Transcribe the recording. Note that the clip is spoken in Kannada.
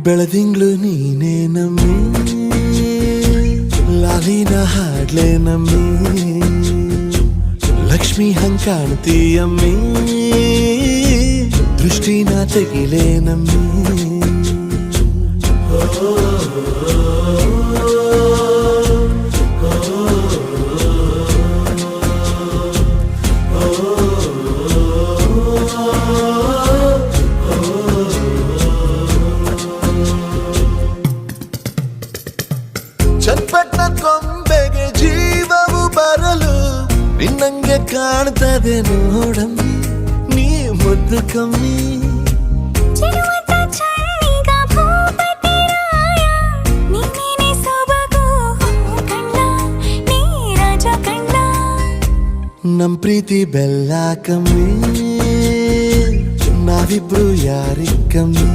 ಬೆಳದಿಂಗ್ಳು ನೀನೇ ನಮ್ಮಿ ಲಾಲಿನ ಹಾಡ್ಲೆ ನಮ್ಮಿ ಲಕ್ಷ್ಮಿ ಹಂಗ್ ಕಾಣ್ತೀಯಮ್ಮಿ ದೃಷ್ಟಿನ ತೆಗಿಲೆ ನಮ್ಮಿ ಚಟ್ಪಟ್ನ ಕೊಂಬೆಗೆ ಜೀವವು ಬರಲು ನಿನ್ನಂಗೆ ಕಾಣ್ತದೆ ನೋಡಮ್ಮಿ ನೀ ಮುದ್ದು ಕಮ್ಮಿ ನಮ್ ಪ್ರೀತಿ ಬೆಲ್ಲ ಕಮ್ಮಿ ನಾವಿಬ್ರು ಯಾರಿಗ್ ಕಮ್ಮಿ